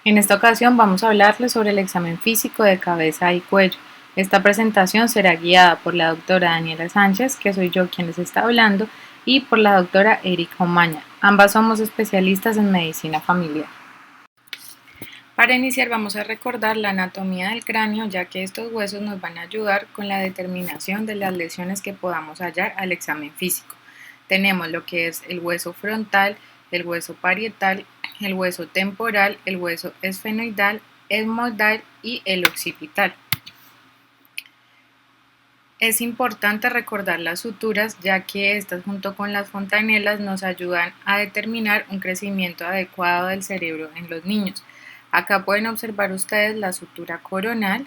En esta ocasión vamos a hablarles sobre el examen físico de cabeza y cuello. Esta presentación será guiada por la doctora Daniela Sánchez, que soy yo quien les está hablando, y por la doctora Erika Omaña. Ambas somos especialistas en medicina familiar. Para iniciar vamos a recordar la anatomía del cráneo, ya que estos huesos nos van a ayudar con la determinación de las lesiones que podamos hallar al examen físico. Tenemos lo que es el hueso frontal, el hueso parietal, el hueso temporal, el hueso esfenoidal, etmoidal y el occipital. Es importante recordar las suturas, ya que estas junto con las fontanelas nos ayudan a determinar un crecimiento adecuado del cerebro en los niños. Acá pueden observar ustedes la sutura coronal,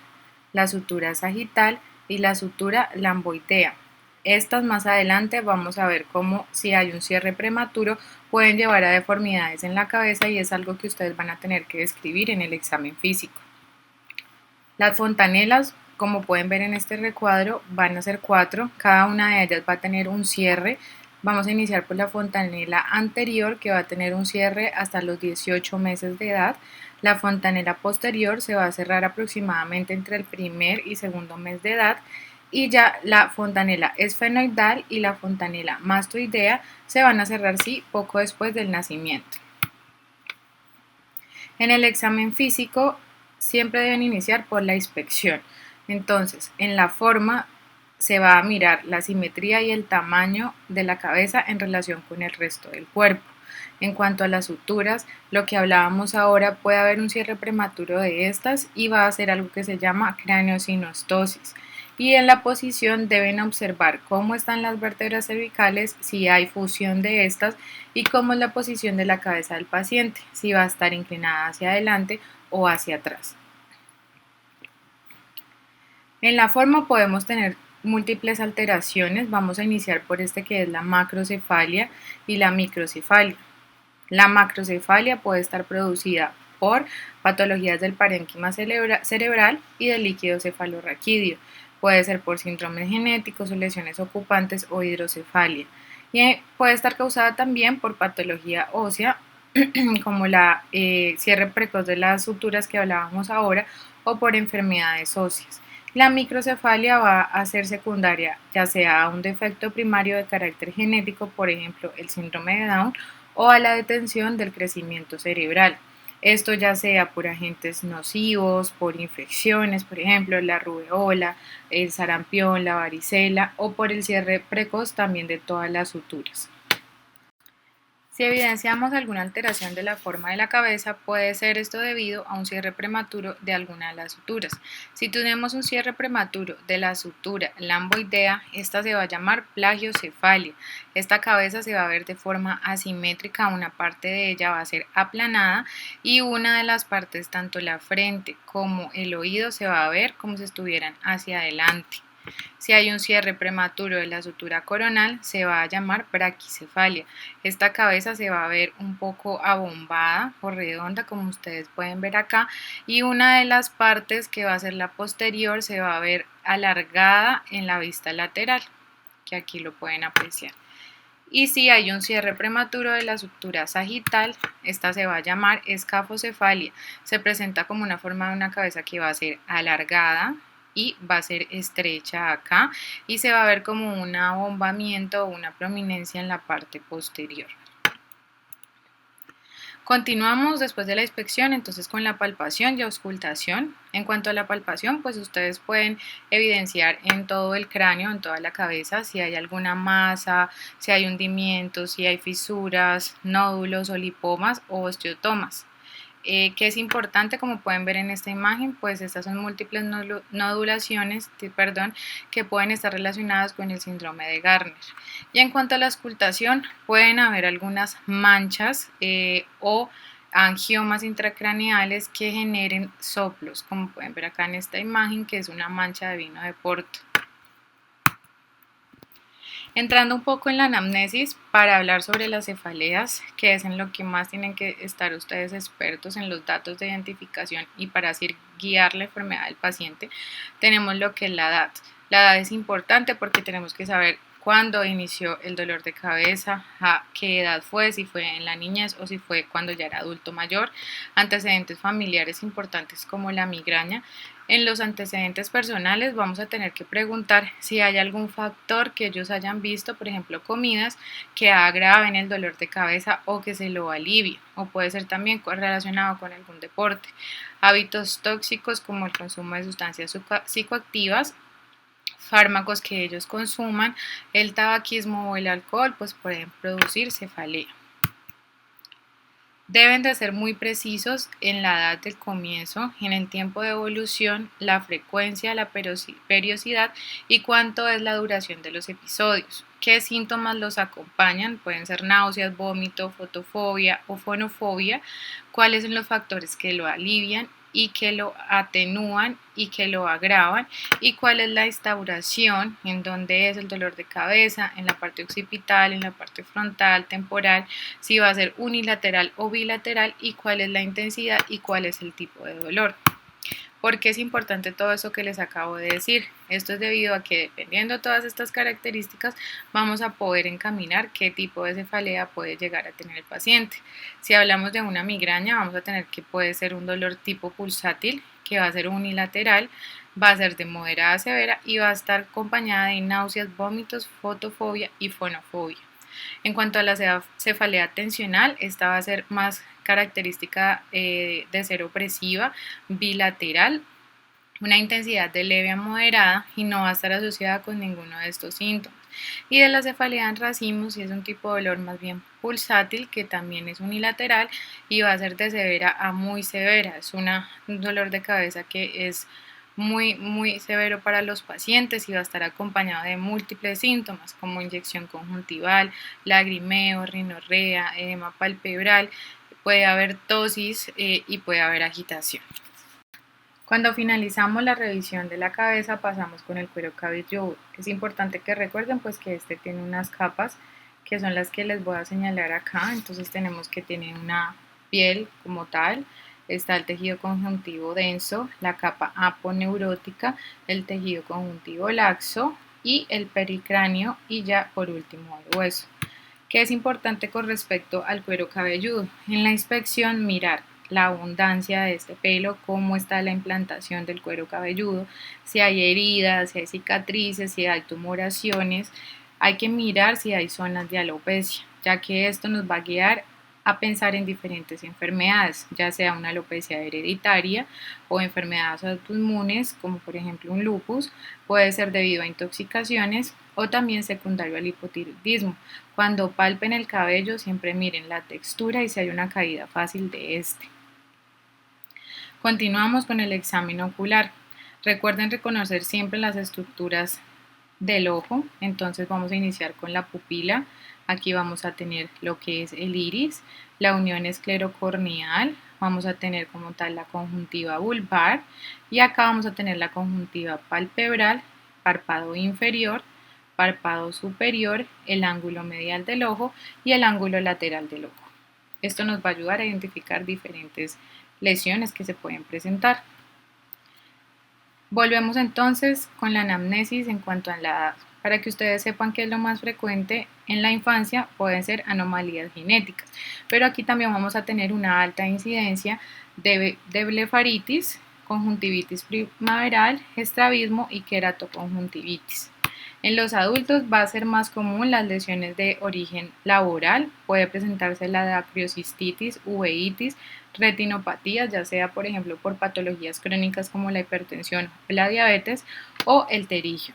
la sutura sagital y la sutura lamboidea. Estas más adelante vamos a ver cómo si hay un cierre prematuro pueden llevar a deformidades en la cabeza y es algo que ustedes van a tener que describir en el examen físico. Las fontanelas, como pueden ver en este recuadro, van a ser 4, cada una de ellas va a tener un cierre. Vamos a iniciar por la fontanela anterior, que va a tener un cierre hasta los 18 meses de edad. La fontanela posterior se va a cerrar aproximadamente entre el primer y segundo mes de edad, y ya la fontanela esfenoidal y la fontanela mastoidea se van a cerrar poco después del nacimiento. En el examen físico siempre deben iniciar por la inspección. Entonces, en la forma se va a mirar la simetría y el tamaño de la cabeza en relación con el resto del cuerpo. En cuanto a las suturas, lo que hablábamos ahora, puede haber un cierre prematuro de estas y va a ser algo que se llama craneosinostosis. Y en la posición deben observar cómo están las vértebras cervicales, si hay fusión de estas y cómo es la posición de la cabeza del paciente, si va a estar inclinada hacia adelante o hacia atrás. En la forma podemos tener múltiples alteraciones. Vamos a iniciar por este que es la macrocefalia y la microcefalia. La macrocefalia puede estar producida por patologías del parénquima cerebral y del líquido cefalorraquídeo. Puede ser por síndromes genéticos o lesiones ocupantes o hidrocefalia. Y puede estar causada también por patología ósea, como la cierre precoz de las suturas que hablábamos ahora, o por enfermedades óseas. La microcefalia va a ser secundaria, ya sea a un defecto primario de carácter genético, por ejemplo, el síndrome de Down, o a la detención del crecimiento cerebral. Esto ya sea por agentes nocivos, por infecciones, por ejemplo, la rubeola, el sarampión, la varicela, o por el cierre precoz también de todas las suturas. Si evidenciamos alguna alteración de la forma de la cabeza, puede ser esto debido a un cierre prematuro de alguna de las suturas. Si tenemos un cierre prematuro de la sutura lamboidea, esta se va a llamar plagiocefalia. Esta cabeza se va a ver de forma asimétrica, una parte de ella va a ser aplanada y una de las partes, tanto la frente como el oído, se va a ver como si estuvieran hacia adelante. Si hay un cierre prematuro de la sutura coronal, se va a llamar braquicefalia. Esta cabeza se va a ver un poco abombada o redonda, como ustedes pueden ver acá, y una de las partes que va a ser la posterior se va a ver alargada en la vista lateral, que aquí lo pueden apreciar. Y si hay un cierre prematuro de la sutura sagital, esta se va a llamar escafocefalia. Se presenta como una forma de una cabeza que va a ser alargada y va a ser estrecha acá y se va a ver como un abombamiento o una prominencia en la parte posterior. Continuamos después de la inspección entonces con la palpación y auscultación. En cuanto a la palpación, pues ustedes pueden evidenciar en todo el cráneo, en toda la cabeza, si hay alguna masa, si hay hundimientos, si hay fisuras, nódulos o lipomas o osteotomas. Que es importante, como pueden ver en esta imagen, pues estas son múltiples nodulaciones, que pueden estar relacionadas con el síndrome de Gardner. Y en cuanto a la auscultación, pueden haber algunas manchas o angiomas intracraneales que generen soplos, como pueden ver acá en esta imagen, que es una mancha de vino de Porto. Entrando un poco en la anamnesis para hablar sobre las cefaleas, que es en lo que más tienen que estar ustedes expertos en los datos de identificación y para así guiar la enfermedad del paciente, tenemos lo que es la edad. La edad es importante porque tenemos que saber cuándo inició el dolor de cabeza, a qué edad fue, si fue en la niñez o si fue cuando ya era adulto mayor, antecedentes familiares importantes como la migraña. En los antecedentes personales vamos a tener que preguntar si hay algún factor que ellos hayan visto, por ejemplo, comidas que agraven el dolor de cabeza o que se lo alivie, o puede ser también relacionado con algún deporte. Hábitos tóxicos como el consumo de sustancias psicoactivas, fármacos que ellos consuman, el tabaquismo o el alcohol, pues pueden producir cefalea. Deben de ser muy precisos en la edad del comienzo, en el tiempo de evolución, la frecuencia, la periodicidad y cuánto es la duración de los episodios. ¿Qué síntomas los acompañan? Pueden ser náuseas, vómito, fotofobia o fonofobia. ¿Cuáles son los factores que lo alivian y que lo atenúan y que lo agravan? ¿Y cuál es la instauración? ¿En dónde es el dolor de cabeza? ¿En la parte occipital, en la parte frontal, temporal? Si va a ser unilateral o bilateral y cuál es la intensidad y cuál es el tipo de dolor. ¿Por qué es importante todo eso que les acabo de decir? Esto es debido a que dependiendo de todas estas características vamos a poder encaminar qué tipo de cefalea puede llegar a tener el paciente. Si hablamos de una migraña vamos a tener que puede ser un dolor tipo pulsátil, que va a ser unilateral, va a ser de moderada a severa y va a estar acompañada de náuseas, vómitos, fotofobia y fonofobia. En cuanto a la cefalea tensional, esta va a ser más característica de ser opresiva, bilateral, una intensidad de leve a moderada y no va a estar asociada con ninguno de estos síntomas. Y de la cefalea en racimos, si es un tipo de dolor más bien pulsátil, que también es unilateral y va a ser de severa a muy severa. Es un dolor de cabeza que es muy severo para los pacientes y va a estar acompañado de múltiples síntomas como inyección conjuntival, lagrimeo, rinorrea, edema palpebral, puede haber tosis y puede haber agitación. Cuando finalizamos la revisión de la cabeza pasamos con el cuero cabelludo. Es importante que recuerden pues que este tiene unas capas que son las que les voy a señalar acá. Entonces tenemos que tener una piel como tal, está el tejido conjuntivo denso, la capa aponeurótica, el tejido conjuntivo laxo y el pericráneo y ya por último el hueso. ¿Qué es importante con respecto al cuero cabelludo? En la inspección mirar la abundancia de este pelo, cómo está la implantación del cuero cabelludo, si hay heridas, si hay cicatrices, si hay tumoraciones. Hay que mirar si hay zonas de alopecia, ya que esto nos va a guiar a pensar en diferentes enfermedades, ya sea una alopecia hereditaria o enfermedades autoinmunes, como por ejemplo un lupus, puede ser debido a intoxicaciones o también secundario al hipotiroidismo. Cuando palpen el cabello, siempre miren la textura y si hay una caída fácil de este. Continuamos con el examen ocular. Recuerden reconocer siempre las estructuras del ojo, entonces vamos a iniciar con la pupila. Aquí vamos a tener lo que es el iris, la unión esclerocorneal, vamos a tener como tal la conjuntiva vulvar y acá vamos a tener la conjuntiva palpebral, párpado inferior, párpado superior, el ángulo medial del ojo y el ángulo lateral del ojo. Esto nos va a ayudar a identificar diferentes lesiones que se pueden presentar. Volvemos entonces con la anamnesis en cuanto a la edad. Para que ustedes sepan que es lo más frecuente en la infancia, pueden ser anomalías genéticas, pero aquí también vamos a tener una alta incidencia de blefaritis, conjuntivitis primaveral, estrabismo y queratoconjuntivitis. En los adultos va a ser más común las lesiones de origen laboral, puede presentarse la dacriocistitis, uveitis, retinopatías, ya sea por ejemplo por patologías crónicas como la hipertensión o la diabetes o el terigio,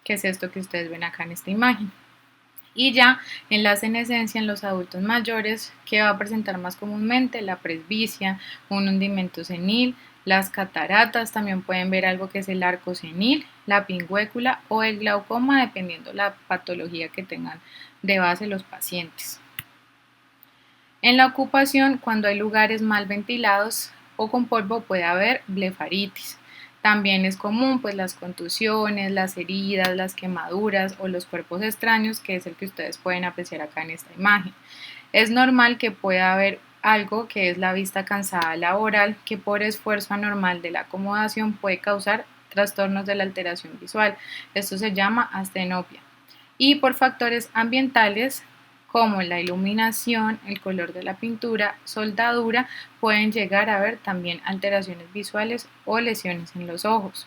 que es esto que ustedes ven acá en esta imagen. Y ya en la senescencia en los adultos mayores, que va a presentar más comúnmente la presbicia, un hundimiento senil, las cataratas, también pueden ver algo que es el arco senil, la pingüécula o el glaucoma, dependiendo la patología que tengan de base los pacientes. En la ocupación, cuando hay lugares mal ventilados o con polvo, puede haber blefaritis. También es común pues las contusiones, las heridas, las quemaduras o los cuerpos extraños, que es el que ustedes pueden apreciar acá en esta imagen. Es normal que pueda haber algo que es la vista cansada laboral, que por esfuerzo anormal de la acomodación puede causar trastornos de la alteración visual. Esto se llama astenopia. y por factores ambientales como la iluminación, el color de la pintura, soldadura, pueden llegar a haber también alteraciones visuales o lesiones en los ojos.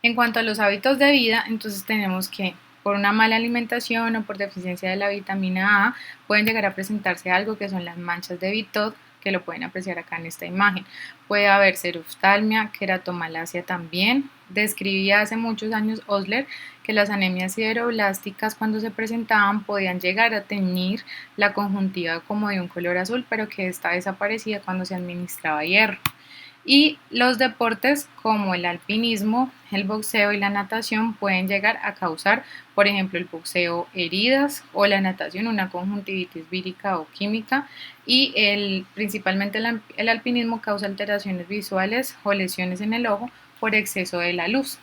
En cuanto a los hábitos de vida, entonces tenemos que por una mala alimentación o por deficiencia de la vitamina A pueden llegar a presentarse algo que son las manchas de Bitot, que lo pueden apreciar acá en esta imagen. Puede haber seroftalmia, queratomalacia también. Describía hace muchos años Osler que las anemias sideroblásticas cuando se presentaban podían llegar a teñir la conjuntiva como de un color azul, pero que esta desaparecía cuando se administraba hierro. Y los deportes como el alpinismo, el boxeo y la natación pueden llegar a causar, por ejemplo, el boxeo heridas o la natación una conjuntivitis vírica o química y principalmente el alpinismo causa alteraciones visuales o lesiones en el ojo por exceso de la luz.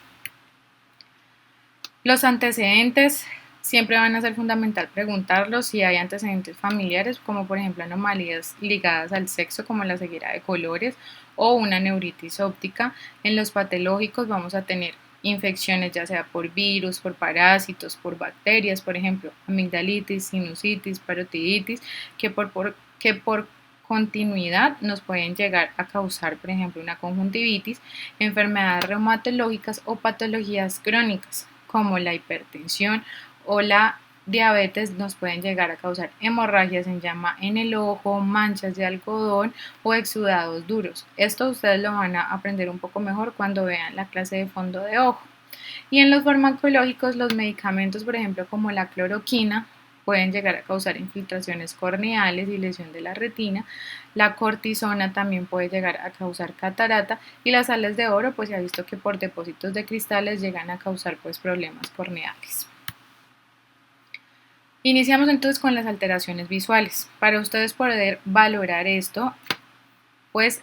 Los antecedentes siempre van a ser fundamental preguntarlos si hay antecedentes familiares, como por ejemplo anomalías ligadas al sexo, como la ceguera de colores o una neuritis óptica. En los patológicos vamos a tener infecciones ya sea por virus, por parásitos, por bacterias, por ejemplo, amigdalitis, sinusitis, parotiditis, que por continuidad nos pueden llegar a causar, por ejemplo, una conjuntivitis, enfermedades reumatológicas o patologías crónicas como la hipertensión o la diabetes nos pueden llegar a causar hemorragias en llama en el ojo, manchas de algodón o exudados duros. Esto ustedes lo van a aprender un poco mejor cuando vean la clase de fondo de ojo. Y en los farmacológicos, los medicamentos, por ejemplo, como la cloroquina, pueden llegar a causar infiltraciones corneales y lesión de la retina. La cortisona también puede llegar a causar catarata y las sales de oro, pues se ha visto que por depósitos de cristales llegan a causar pues problemas corneales. Iniciamos entonces con las alteraciones visuales. Para ustedes poder valorar esto, pues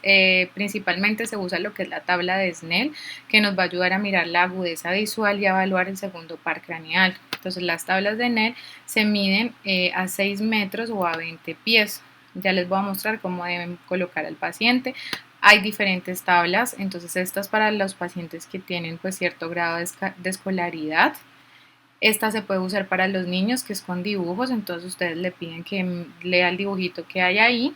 principalmente se usa lo que es la tabla de Snell, que nos va a ayudar a mirar la agudeza visual y a evaluar el segundo par craneal. Entonces las tablas de Snell se miden a 6 metros o a 20 pies. Ya les voy a mostrar cómo deben colocar al paciente. Hay diferentes tablas, entonces estas para los pacientes que tienen pues cierto grado de escolaridad. Esta se puede usar para los niños, que es con dibujos, entonces ustedes le piden que lea el dibujito que hay ahí.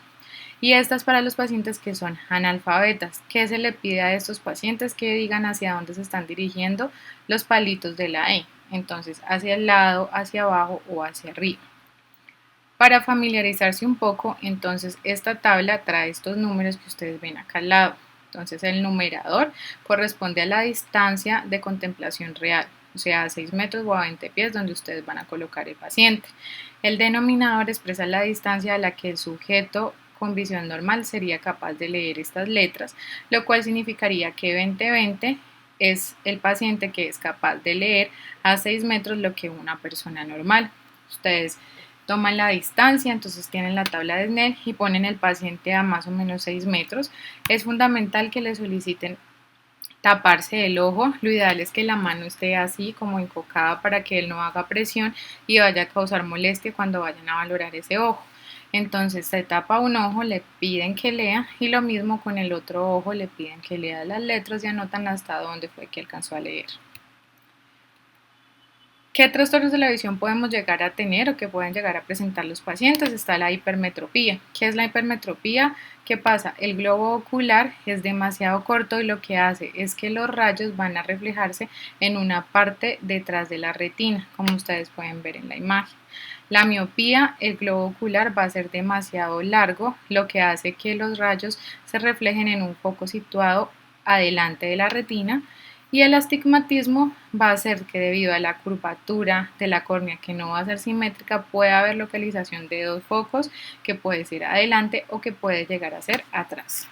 Y esta es para los pacientes que son analfabetas. ¿Qué se le pide a estos pacientes? Que digan hacia dónde se están dirigiendo los palitos de la E. Entonces, hacia el lado, hacia abajo o hacia arriba. Para familiarizarse un poco, entonces esta tabla trae estos números que ustedes ven acá al lado. Entonces, el numerador corresponde a la distancia de contemplación real, o sea, a 6 metros o a 20 pies donde ustedes van a colocar el paciente. El denominador expresa la distancia a la que el sujeto con visión normal sería capaz de leer estas letras, lo cual significaría que 20-20 es el paciente que es capaz de leer a 6 metros lo que una persona normal. Ustedes toman la distancia, entonces tienen la tabla de Snell y ponen el paciente a más o menos 6 metros. Es fundamental que le soliciten taparse el ojo. Lo ideal es que la mano esté así como encocada para que él no haga presión y vaya a causar molestia cuando vayan a valorar ese ojo. Entonces se tapa un ojo, le piden que lea y lo mismo con el otro ojo, le piden que lea las letras y anotan hasta dónde fue que alcanzó a leer. ¿Qué trastornos de la visión podemos llegar a tener o que pueden llegar a presentar los pacientes? Está la hipermetropía. ¿Qué es la hipermetropía? ¿Qué pasa? El globo ocular es demasiado corto y lo que hace es que los rayos van a reflejarse en una parte detrás de la retina, como ustedes pueden ver en la imagen. La miopía, el globo ocular va a ser demasiado largo, lo que hace que los rayos se reflejen en un foco situado adelante de la retina. Y el astigmatismo va a ser que debido a la curvatura de la córnea que no va a ser simétrica, puede haber localización de dos focos que puede ser adelante o que puede llegar a ser atrás.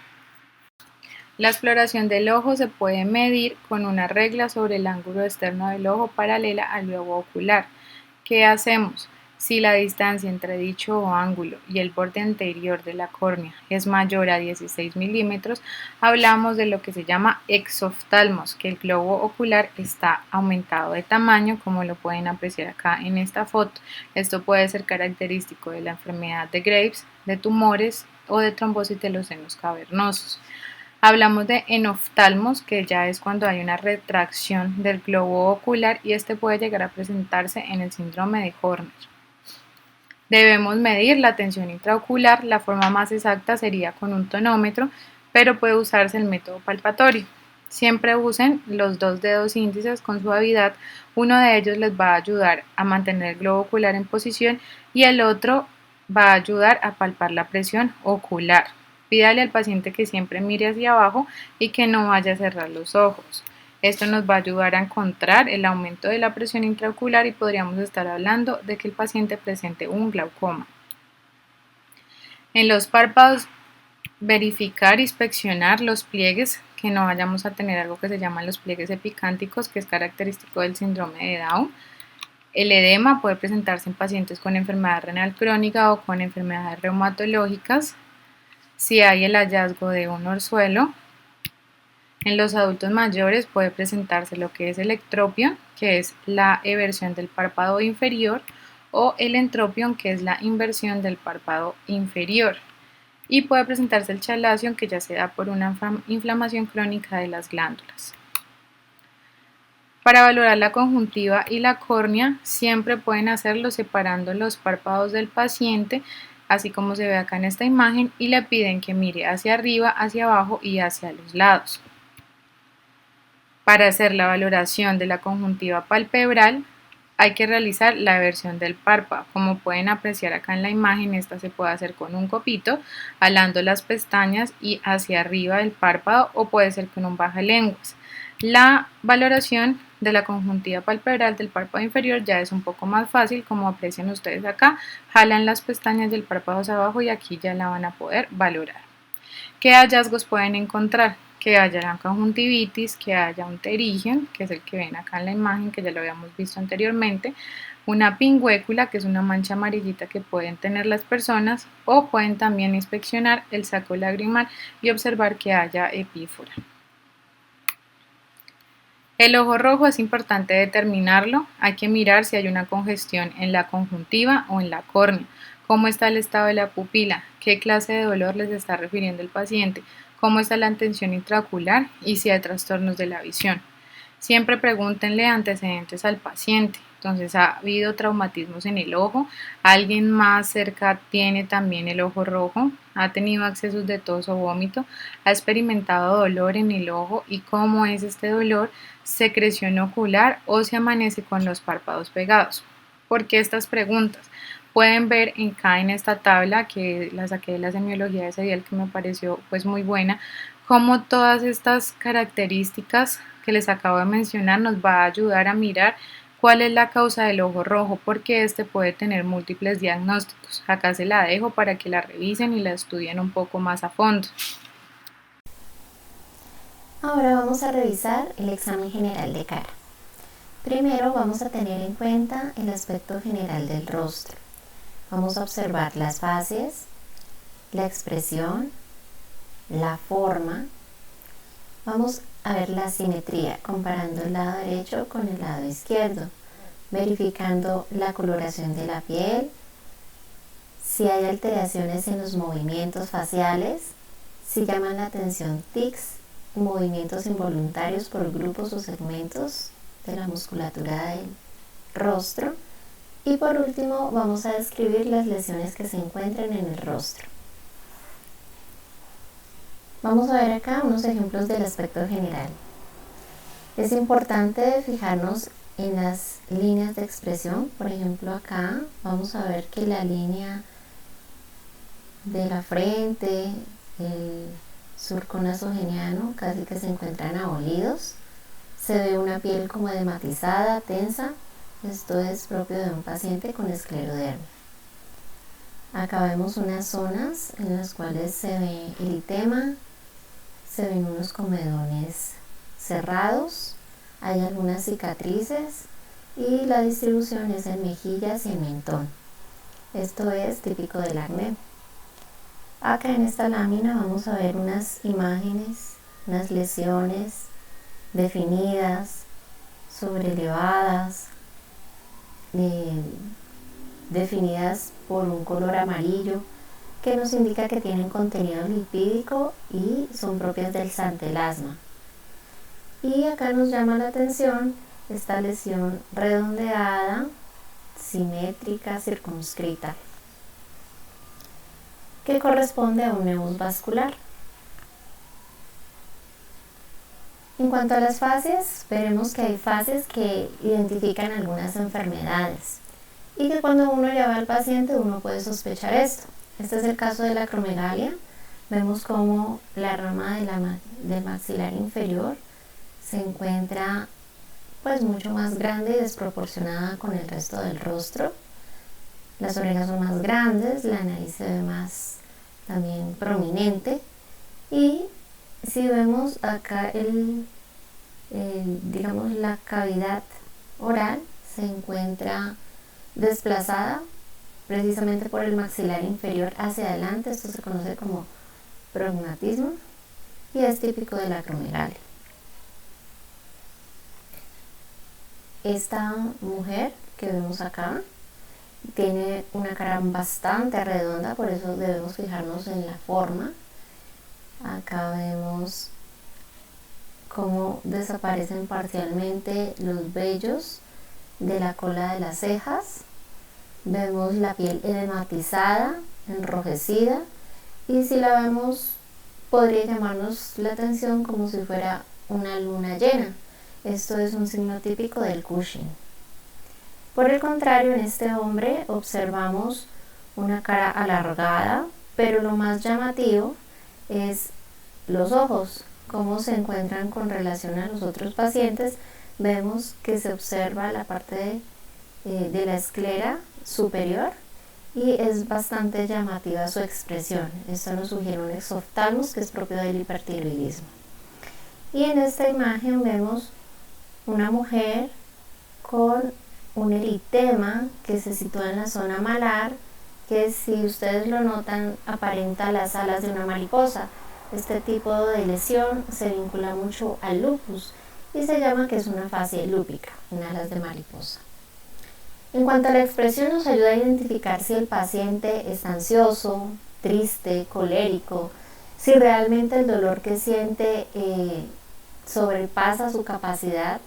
La exploración del ojo se puede medir con una regla sobre el ángulo externo del ojo paralela al globo ocular. ¿Qué hacemos? Si la distancia entre dicho ángulo y el borde anterior de la córnea es mayor a 16 milímetros, hablamos de lo que se llama exoftalmos, que el globo ocular está aumentado de tamaño, como lo pueden apreciar acá en esta foto. Esto puede ser característico de la enfermedad de Graves, de tumores o de trombocitos de los senos cavernosos. Hablamos de enoftalmos, que ya es cuando hay una retracción del globo ocular y este puede llegar a presentarse en el síndrome de Horner. Debemos medir la tensión intraocular, la forma más exacta sería con un tonómetro, pero puede usarse el método palpatorio. Siempre usen los dos dedos índices con suavidad, uno de ellos les va a ayudar a mantener el globo ocular en posición y el otro va a ayudar a palpar la presión ocular. Pídale al paciente que siempre mire hacia abajo y que no vaya a cerrar los ojos. Esto nos va a ayudar a encontrar el aumento de la presión intraocular y podríamos estar hablando de que el paciente presente un glaucoma. En los párpados, verificar, inspeccionar los pliegues, que no vayamos a tener algo que se llaman los pliegues epicánticos, que es característico del síndrome de Down. El edema puede presentarse en pacientes con enfermedad renal crónica o con enfermedades reumatológicas. Si hay el hallazgo de un orzuelo, en los adultos mayores puede presentarse lo que es el ectropion, que es la eversión del párpado inferior, o el entropion, que es la inversión del párpado inferior. Y puede presentarse el chalazion, que ya se da por una inflamación crónica de las glándulas. Para valorar la conjuntiva y la córnea, siempre pueden hacerlo separando los párpados del paciente, así como se ve acá en esta imagen, y le piden que mire hacia arriba, hacia abajo y hacia los lados. Para hacer la valoración de la conjuntiva palpebral, hay que realizar la eversión del párpado. Como pueden apreciar acá en la imagen, esta se puede hacer con un copito, alando las pestañas y hacia arriba del párpado, o puede ser con un bajalenguas. La valoración de la conjuntiva palpebral del párpado inferior ya es un poco más fácil, como aprecian ustedes acá, jalan las pestañas del párpado hacia abajo y aquí ya la van a poder valorar. ¿Qué hallazgos pueden encontrar? Que haya la conjuntivitis, que haya un pterygium, que es el que ven acá en la imagen, que ya lo habíamos visto anteriormente, una pingüécula, que es una mancha amarillita que pueden tener las personas, o pueden también inspeccionar el saco lagrimal y observar que haya epífora. El ojo rojo es importante determinarlo, hay que mirar si hay una congestión en la conjuntiva o en la córnea, cómo está el estado de la pupila, qué clase de dolor les está refiriendo el paciente, cómo está la tensión intraocular y si hay trastornos de la visión. Siempre pregúntenle antecedentes al paciente. Entonces, ¿ha habido traumatismos en el ojo? ¿Alguien más cerca tiene también el ojo rojo? ¿Ha tenido accesos de tos o vómito? ¿Ha experimentado dolor en el ojo? ¿Y cómo es este dolor? ¿Secreción ocular o se amanece con los párpados pegados? ¿Por qué estas preguntas? Pueden ver acá en esta tabla, que la saqué de la semiología de Serial, que me pareció pues muy buena, cómo todas estas características que les acabo de mencionar nos va a ayudar a mirar cuál es la causa del ojo rojo, porque este puede tener múltiples diagnósticos. Acá se la dejo para que la revisen y la estudien un poco más a fondo. Ahora vamos a revisar el examen general de cara. Primero vamos a tener en cuenta el aspecto general del rostro. Vamos a observar las fases, la expresión, la forma. Vamos a ver la simetría, comparando el lado derecho con el lado izquierdo, verificando la coloración de la piel, si hay alteraciones en los movimientos faciales, si llaman la atención tics, movimientos involuntarios por grupos o segmentos de la musculatura del rostro. Y por último vamos a describir las lesiones que se encuentran en el rostro. Vamos a ver acá unos ejemplos del aspecto general. Es importante fijarnos en las líneas de expresión. Por ejemplo, acá vamos a ver que la línea de la frente, el surco nasogeniano, casi que se encuentran abolidos. Se ve una piel como dematizada, tensa. Esto es propio de un paciente con esclerodermia. Acá vemos unas zonas en las cuales se ve eritema, se ven unos comedones cerrados, hay algunas cicatrices y la distribución es en mejillas y en mentón. Esto es típico del acné. Acá en esta lámina vamos a ver unas imágenes, unas lesiones definidas, sobrelevadas, definidas por un color amarillo que nos indica que tienen contenido lipídico y son propias del santelasma. Y acá nos llama la atención esta lesión redondeada, simétrica, circunscrita, que corresponde a un nebus vascular. En cuanto a las fases, veremos que hay fases que identifican algunas enfermedades y que cuando uno ya va al paciente uno puede sospechar esto. Este es el caso de la acromegalia. Vemos como la rama del maxilar inferior se encuentra pues mucho más grande y desproporcionada con el resto del rostro. Las orejas son más grandes, la nariz se ve más también prominente y si vemos acá digamos la cavidad oral se encuentra desplazada precisamente por el maxilar inferior hacia adelante. Esto se conoce como prognatismo y es típico de la acromegalia. Esta mujer que vemos acá tiene una cara bastante redonda, por eso debemos fijarnos en la forma. Acá vemos cómo desaparecen parcialmente los vellos de la cola de las cejas. Vemos la piel edematizada, enrojecida, y si la vemos podría llamarnos la atención como si fuera una luna llena. Esto es un signo típico del Cushing. Por el contrario, en este hombre observamos una cara alargada, pero lo más llamativo es los ojos, cómo se encuentran con relación a los otros pacientes. Vemos que se observa la parte de la esclera superior y es bastante llamativa su expresión. Esto nos sugiere un exoftalmos que es propio del hipertiroidismo. Y en esta imagen vemos una mujer con un eritema que se sitúa en la zona malar, que si ustedes lo notan aparenta las alas de una mariposa. Este tipo de lesión se vincula mucho al lupus y se llama que es una fase lúpica en alas de mariposa. En cuanto a la expresión, nos ayuda a identificar si el paciente es ansioso, triste, colérico, si realmente el dolor que siente sobrepasa su capacidad,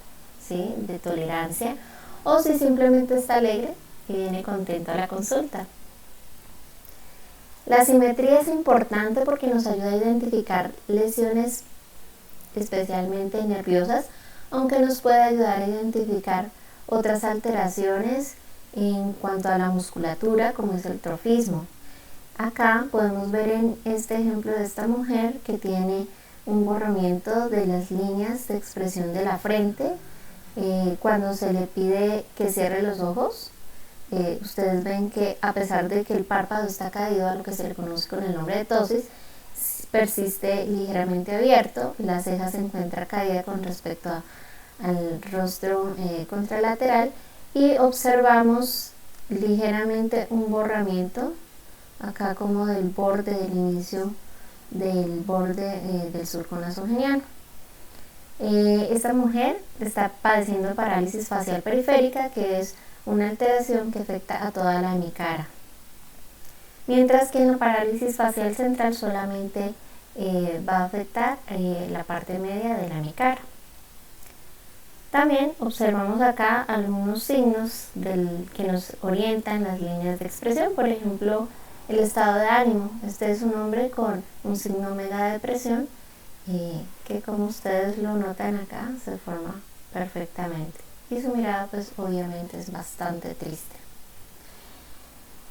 ¿sí?, de tolerancia, o si simplemente está alegre y viene contento a la consulta. La simetría es importante porque nos ayuda a identificar lesiones especialmente nerviosas, aunque nos puede ayudar a identificar otras alteraciones en cuanto a la musculatura, como es el trofismo. Acá podemos ver en este ejemplo de esta mujer que tiene un borramiento de las líneas de expresión de la frente. Cuando se le pide que cierre los ojos, ustedes ven que a pesar de que el párpado está caído a lo que se le conoce con el nombre de ptosis, persiste ligeramente abierto, la ceja se encuentra caída con respecto al rostro contralateral y observamos ligeramente un borramiento acá como del borde del inicio del borde del surco nasogeniano. Esta mujer está padeciendo parálisis facial periférica, que es una alteración que afecta a toda la hemicara, mientras que en la parálisis facial central solamente va a afectar la parte media de la hemicara. También observamos acá algunos signos que nos orientan las líneas de expresión, por ejemplo el estado de ánimo. Este es un hombre con un signo mega de depresión que, como ustedes lo notan acá, se forma perfectamente y su mirada pues obviamente es bastante triste.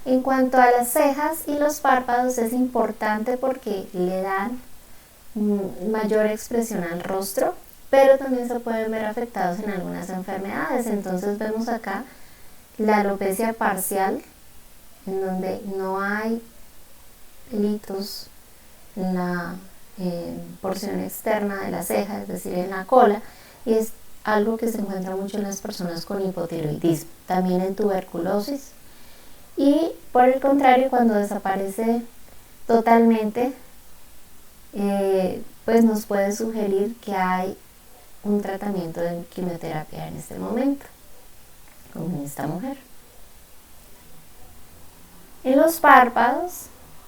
En cuanto a las cejas y los párpados, es importante porque le dan mayor expresión al rostro, pero también se pueden ver afectados en algunas enfermedades. Entonces vemos acá la alopecia parcial, en donde no hay litos en la porción externa de la ceja, es decir, en la cola, y es algo que se encuentra mucho en las personas con hipotiroidismo, también en tuberculosis. Y por el contrario, cuando desaparece totalmente, pues nos puede sugerir que hay un tratamiento de quimioterapia en este momento, como en esta mujer. En los párpados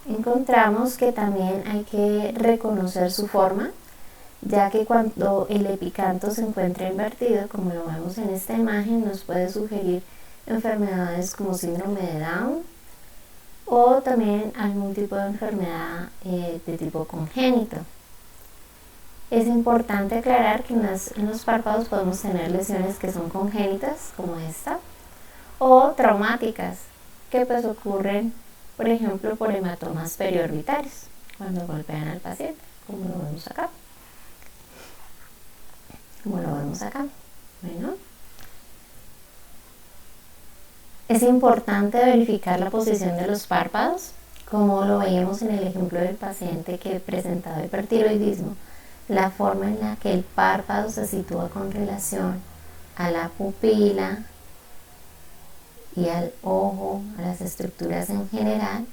encontramos que también hay que reconocer su forma, ya que cuando el epicanto se encuentra invertido, como lo vemos en esta imagen, nos puede sugerir enfermedades como síndrome de Down o también algún tipo de enfermedad de tipo congénito. Es importante aclarar que en los párpados podemos tener lesiones que son congénitas, como esta, o traumáticas, que pues ocurren, por ejemplo, por hematomas periorbitales, cuando golpean al paciente, como lo vemos acá. Bueno, es importante verificar la posición de los párpados, como lo veíamos en el ejemplo del paciente que presentaba hipertiroidismo. La forma en la que el párpado se sitúa con relación a la pupila y al ojo, a las estructuras en general,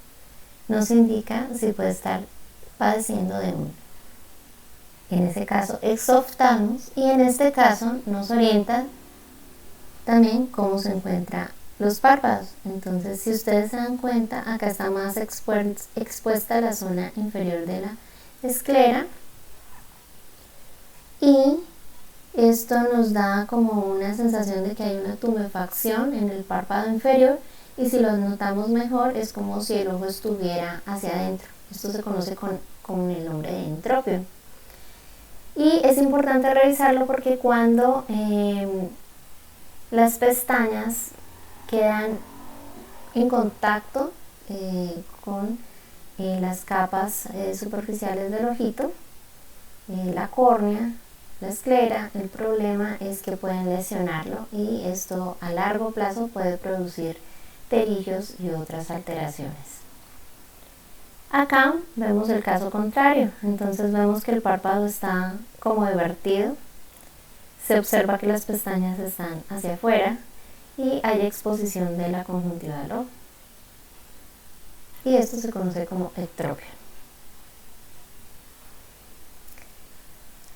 nos indica si puede estar padeciendo de en ese caso, exoftalmos, y en este caso nos orienta también cómo se encuentran los párpados. Entonces, si ustedes se dan cuenta, acá está más expuesta la zona inferior de la esclera, y esto nos da como una sensación de que hay una tumefacción en el párpado inferior, y si lo notamos mejor es como si el ojo estuviera hacia adentro. Esto se conoce con el nombre de entropio. Y es importante revisarlo porque cuando las pestañas quedan en contacto con las capas superficiales del ojito, la córnea, la esclera, el problema es que pueden lesionarlo, y esto a largo plazo puede producir pterígeos y otras alteraciones. Acá vemos el caso contrario, entonces vemos que el párpado está como divertido, se observa que las pestañas están hacia afuera y hay exposición de la conjuntiva del ojo, y esto se conoce como ectropia.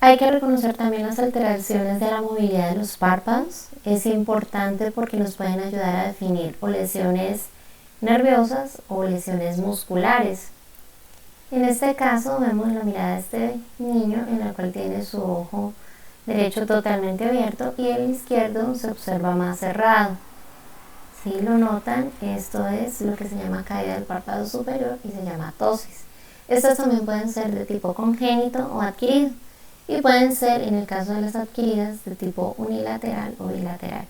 Hay que reconocer también las alteraciones de la movilidad de los párpados. Es importante porque nos pueden ayudar a definir o lesiones nerviosas o lesiones musculares. En este caso vemos la mirada de este niño, en la cual tiene su ojo derecho totalmente abierto y el izquierdo se observa más cerrado. Si lo notan, esto es lo que se llama caída del párpado superior y se llama ptosis. Estas también pueden ser de tipo congénito o adquirido, y pueden ser, en el caso de las adquiridas, de tipo unilateral o bilateral.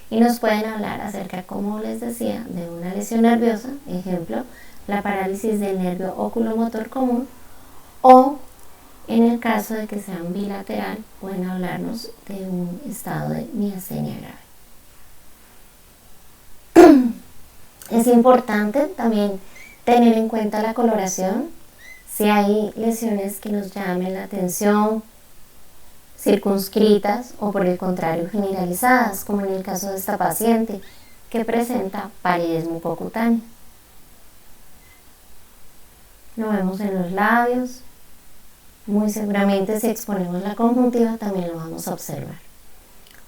Y nos pueden hablar acerca, como les decía, de una lesión nerviosa, ejemplo, la parálisis del nervio oculomotor común, o en el caso de que sean bilateral, pueden hablarnos de un estado de miastenia grave. Es importante también tener en cuenta la coloración, si hay lesiones que nos llamen la atención, circunscritas o por el contrario generalizadas, como en el caso de esta paciente que presenta palidez mucocutánea. Lo vemos en los labios, muy seguramente si exponemos la conjuntiva también lo vamos a observar.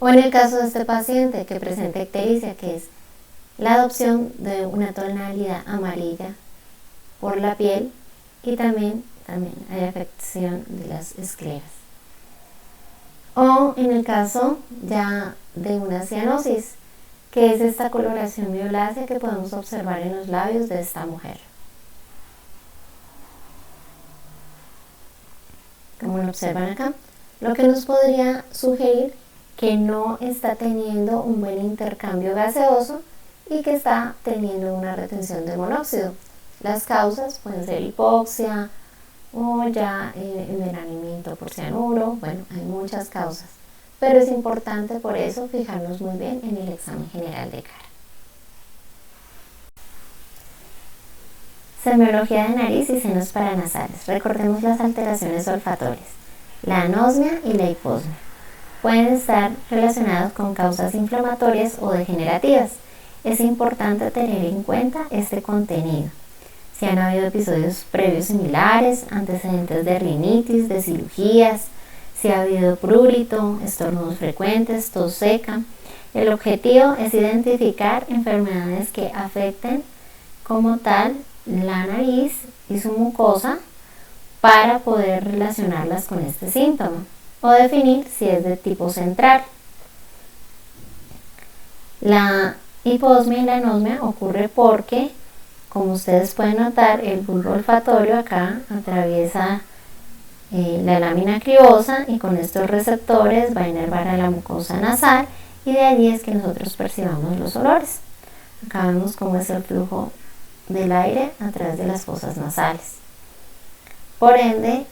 O en el caso de este paciente que presenta ictericia, que es la adopción de una tonalidad amarilla por la piel, y también hay afección de las escleras. O en el caso ya de una cianosis, que es esta coloración violácea que podemos observar en los labios de esta mujer. Como lo observan acá, lo que nos podría sugerir que no está teniendo un buen intercambio gaseoso y que está teniendo una retención de monóxido. Las causas pueden ser hipoxia o ya envenenamiento por cianuro. Bueno, hay muchas causas, pero es importante por eso fijarnos muy bien en el examen general de cara. Semiología de nariz y senos paranasales. Recordemos las alteraciones olfatorias, la anosmia y la hiposmia. Pueden estar relacionados con causas inflamatorias o degenerativas. Es importante tener en cuenta este contenido. Si han habido episodios previos similares, antecedentes de rinitis, de cirugías, si ha habido prurito, estornudos frecuentes, tos seca. El objetivo es identificar enfermedades que afecten como tal la nariz y su mucosa para poder relacionarlas con este síntoma o definir si es de tipo central. La hiposmia y la anosmia ocurre porque, como ustedes pueden notar, el bulbo olfatorio acá atraviesa la lámina cribosa y con estos receptores va a inervar a la mucosa nasal y de allí es que nosotros percibamos los olores. Acá vemos cómo es el flujo del aire a través de las fosas nasales. Por ende,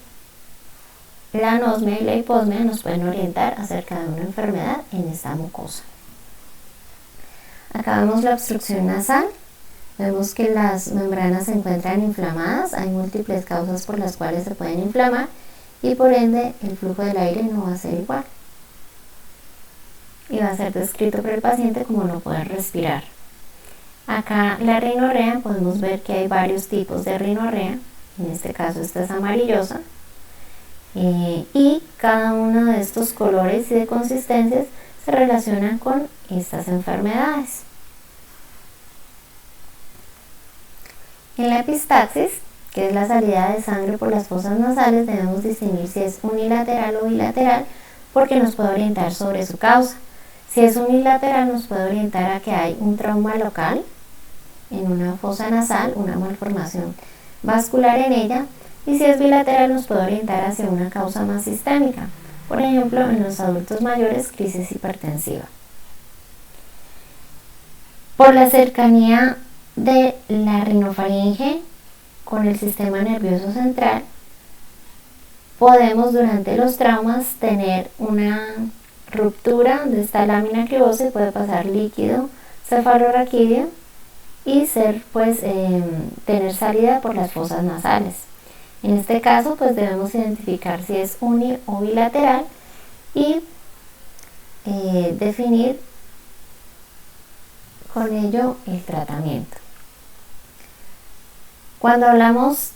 la anosmia y la hiposmia nos pueden orientar acerca de una enfermedad en esta mucosa. Acá vemos la obstrucción nasal. Vemos que las membranas se encuentran inflamadas. Hay múltiples causas por las cuales se pueden inflamar y por ende el flujo del aire no va a ser igual. Y va a ser descrito por el paciente como no poder respirar. Acá la rinorrea, podemos ver que hay varios tipos de rinorrea. En este caso esta es amarillosa. Y cada uno de estos colores y de consistencias se relacionan con estas enfermedades. En la epistaxis, que es la salida de sangre por las fosas nasales, debemos distinguir si es unilateral o bilateral porque nos puede orientar sobre su causa. Si es unilateral nos puede orientar a que hay un trauma local en una fosa nasal, una malformación vascular en ella, y si es bilateral nos puede orientar hacia una causa más sistémica, por ejemplo en los adultos mayores, crisis hipertensiva. Por la cercanía de la rinofaringe con el sistema nervioso central, podemos durante los traumas tener una ruptura de esta lámina cribosa y puede pasar líquido cefalorraquídeo y tener salida por las fosas nasales. En este caso pues debemos identificar si es uni o bilateral y definir con ello el tratamiento. Cuando hablamos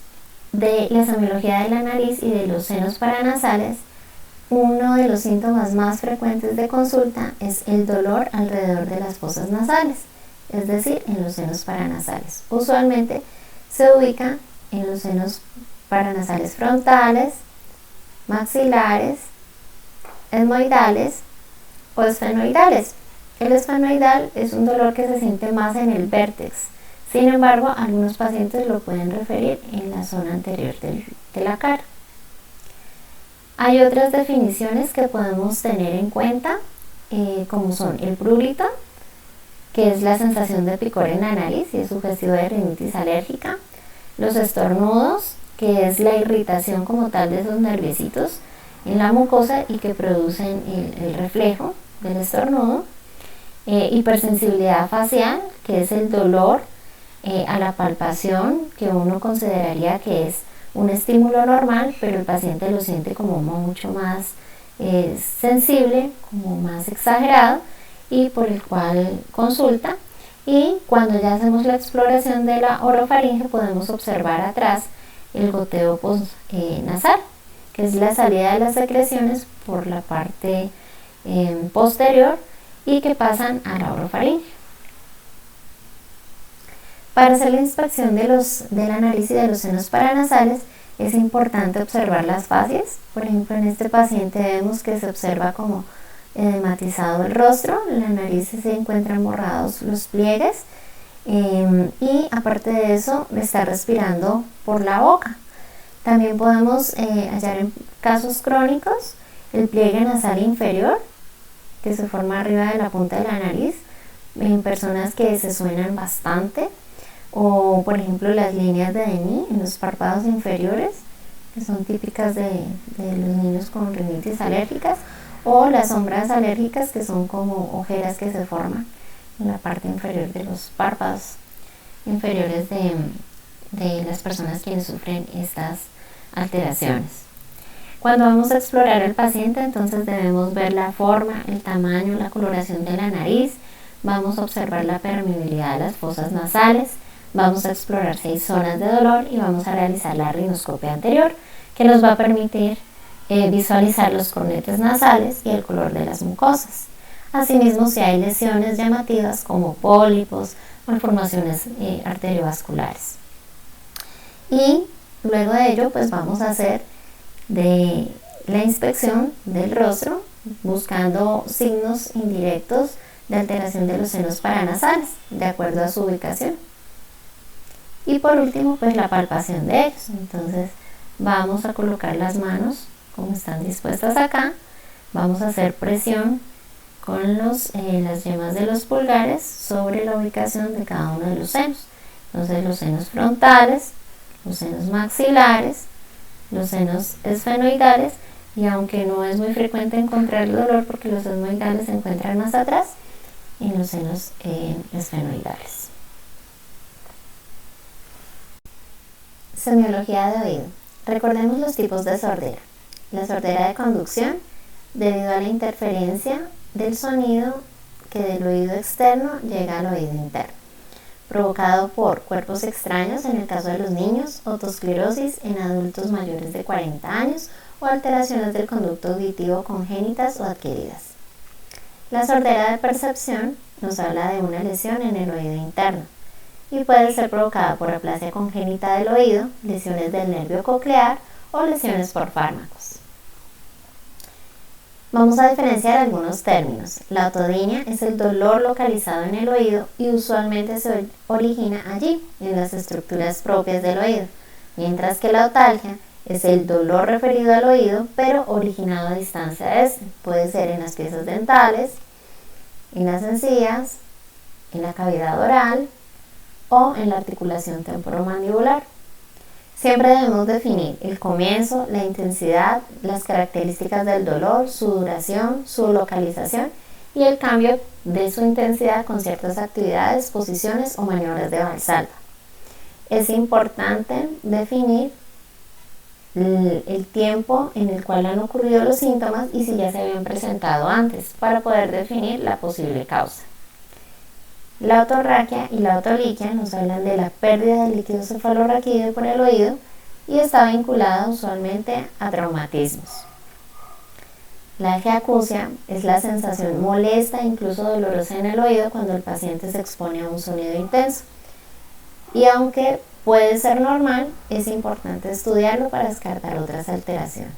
de la semiología de la nariz y de los senos paranasales, uno de los síntomas más frecuentes de consulta es el dolor alrededor de las fosas nasales, es decir, en los senos paranasales. Usualmente se ubica en los senos paranasales frontales, maxilares, etmoidales o esfenoidales. El esfenoidal es un dolor que se siente más en el vértex. Sin embargo, algunos pacientes lo pueden referir en la zona anterior de la cara. Hay otras definiciones que podemos tener en cuenta, como son el prurito, que es la sensación de picor en la nariz y es sugestivo de rinitis alérgica. Los estornudos, que es la irritación como tal de esos nerviecitos en la mucosa y que producen el reflejo del estornudo. Hipersensibilidad facial, que es el dolor a la palpación, que uno consideraría que es un estímulo normal, pero el paciente lo siente como mucho más sensible, como más exagerado, y por el cual consulta. Y cuando ya hacemos la exploración de la orofaringe podemos observar atrás el goteo nasal, que es la salida de las secreciones por la parte posterior y que pasan a la orofaringe. Para hacer la inspección de la nariz y de los senos paranasales es importante observar las facies. Por ejemplo, en este paciente vemos que se observa como edematizado el rostro, en la nariz se encuentran borrados los pliegues y aparte de eso está respirando por la boca. También podemos hallar en casos crónicos el pliegue nasal inferior que se forma arriba de la punta de la nariz en personas que se suenan bastante, o por ejemplo las líneas de Denis en los párpados inferiores que son típicas de los niños con rinitis alérgicas, o las sombras alérgicas que son como ojeras que se forman en la parte inferior de los párpados inferiores de las personas quienes sufren estas alteraciones. Cuando vamos a explorar al paciente, entonces debemos ver la forma, el tamaño, la coloración de la nariz, vamos a observar la permeabilidad de las fosas nasales, vamos a explorar 6 zonas de dolor y vamos a realizar la rinoscopia anterior, que nos va a permitir visualizar los cornetes nasales y el color de las mucosas. Asimismo, si hay lesiones llamativas como pólipos, malformaciones arteriovasculares. Y luego de ello pues vamos a hacer de la inspección del rostro buscando signos indirectos de alteración de los senos paranasales de acuerdo a su ubicación. Y por último pues la palpación de ellos. Entonces vamos a colocar las manos como están dispuestas acá, vamos a hacer presión con las yemas de los pulgares sobre la ubicación de cada uno de los senos. Entonces los senos frontales, los senos maxilares, los senos esfenoidales, y aunque no es muy frecuente encontrar el dolor porque los esfenoidales se encuentran más atrás, en los senos esfenoidales. Semiología de oído. Recordemos los tipos de sordera. La sordera de conducción, debido a la interferencia del sonido que del oído externo llega al oído interno, provocado por cuerpos extraños en el caso de los niños, otosclerosis en adultos mayores de 40 años o alteraciones del conducto auditivo congénitas o adquiridas. La sordera de percepción nos habla de una lesión en el oído interno y puede ser provocada por aplasia congénita del oído, lesiones del nervio coclear o lesiones por fármacos. Vamos a diferenciar algunos términos. La otodinia es el dolor localizado en el oído y usualmente se origina allí, en las estructuras propias del oído, mientras que la otalgia es el dolor referido al oído, pero originado a distancia de este. Puede ser en las piezas dentales, en las encías, en la cavidad oral o en la articulación temporomandibular. Siempre debemos definir el comienzo, la intensidad, las características del dolor, su duración, su localización y el cambio de su intensidad con ciertas actividades, posiciones o maniobras de valsalva. Es importante definir el tiempo en el cual han ocurrido los síntomas y si ya se habían presentado antes para poder definir la posible causa. La otorraquia y la otoliquia nos hablan de la pérdida del líquido cefalorraquídeo por el oído y está vinculada usualmente a traumatismos. La egiacusia es la sensación molesta e incluso dolorosa en el oído cuando el paciente se expone a un sonido intenso. Y aunque puede ser normal, es importante estudiarlo para descartar otras alteraciones.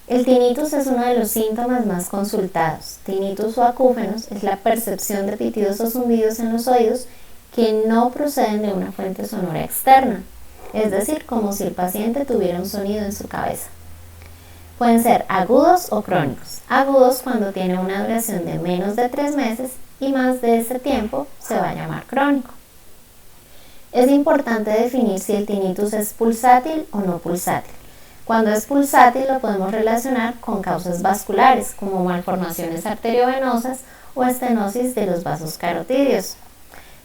El tinnitus es uno de los síntomas más consultados. Tinnitus o acúfenos es la percepción de pitidos o zumbidos en los oídos que no proceden de una fuente sonora externa, es decir, como si el paciente tuviera un sonido en su cabeza. Pueden ser agudos o crónicos. Agudos cuando tiene una duración de menos de 3 meses y más de ese tiempo se va a llamar crónico. Es importante definir si el tinnitus es pulsátil o no pulsátil. Cuando es pulsátil lo podemos relacionar con causas vasculares como malformaciones arteriovenosas o estenosis de los vasos carotídeos,